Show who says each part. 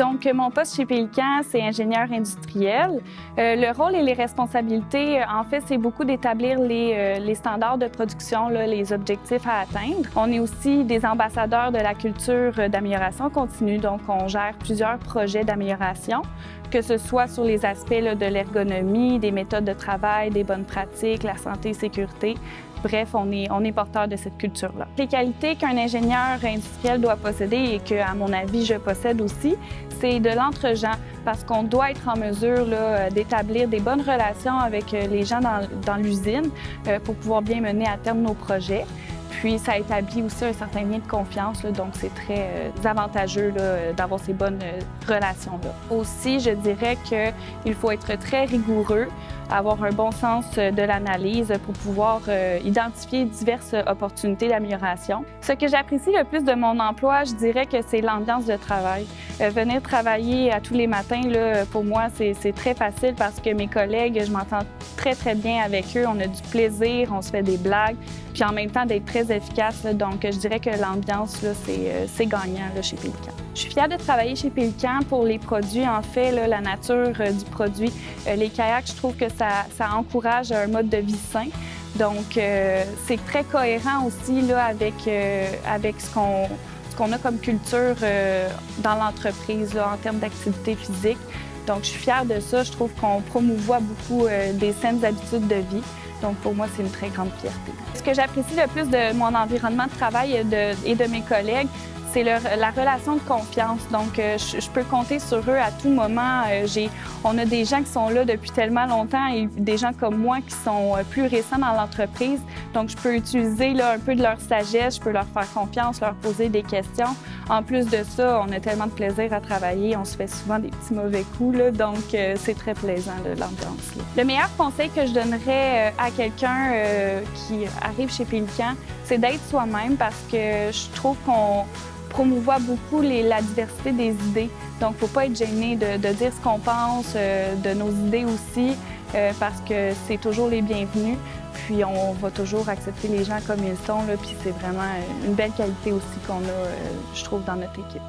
Speaker 1: Donc, mon poste chez Pélican, c'est ingénieur industriel. Le rôle et les responsabilités, en fait, c'est beaucoup d'établir les standards de production, là, les objectifs à atteindre. On est aussi des ambassadeurs de la culture d'amélioration continue, donc on gère plusieurs projets d'amélioration, que ce soit sur les aspects là, de l'ergonomie, des méthodes de travail, des bonnes pratiques, la santé et sécurité. Bref, on est porteur de cette culture-là. Les qualités qu'un ingénieur industriel doit posséder et que, à mon avis, je possède aussi, c'est de l'entre-gens, parce qu'on doit être en mesure d'établir des bonnes relations avec les gens dans l'usine pour pouvoir bien mener à terme nos projets. Puis, ça établit aussi un certain lien de confiance, là, donc c'est très avantageux d'avoir ces bonnes relations-là. Aussi, je dirais qu'il faut être très rigoureux, avoir un bon sens de l'analyse pour pouvoir identifier diverses opportunités d'amélioration. Ce que j'apprécie le plus de mon emploi, je dirais que c'est l'ambiance de travail. Venir travailler à tous les matins, là, pour moi, c'est très facile parce que mes collègues, je m'entends très, très bien avec eux. On a du plaisir, on se fait des blagues, puis en même temps d'être très efficace. Là, donc, je dirais que l'ambiance, c'est gagnant là, chez Pélican. Je suis fière de travailler chez Pélican pour les produits. En fait, là, la nature du produit. Les kayaks, je trouve que ça encourage un mode de vie sain. Donc, c'est très cohérent aussi là, avec ce qu'on a comme culture dans l'entreprise là, en termes d'activité physique. Donc, je suis fière de ça. Je trouve qu'on promouvoit beaucoup des saines habitudes de vie. Donc, pour moi, c'est une très grande fierté. Ce que j'apprécie le plus de mon environnement de travail et de mes collègues, c'est la relation de confiance. Donc, je peux compter sur eux à tout moment. On a des gens qui sont là depuis tellement longtemps et des gens comme moi qui sont plus récents dans l'entreprise. Donc, je peux utiliser là, un peu de leur sagesse, je peux leur faire confiance, leur poser des questions. En plus de ça, on a tellement de plaisir à travailler. On se fait souvent des petits mauvais coups, là, donc c'est très plaisant, l'ambiance. Le meilleur conseil que je donnerais à quelqu'un qui arrive chez Pélican, c'est d'être soi-même parce que je trouve qu'on promouvoit beaucoup la diversité des idées. Donc, il ne faut pas être gêné de dire ce qu'on pense, de nos idées aussi, parce que c'est toujours les bienvenus. Puis, on va toujours accepter les gens comme ils sont, là, puis c'est vraiment une belle qualité aussi qu'on a, je trouve, dans notre équipe.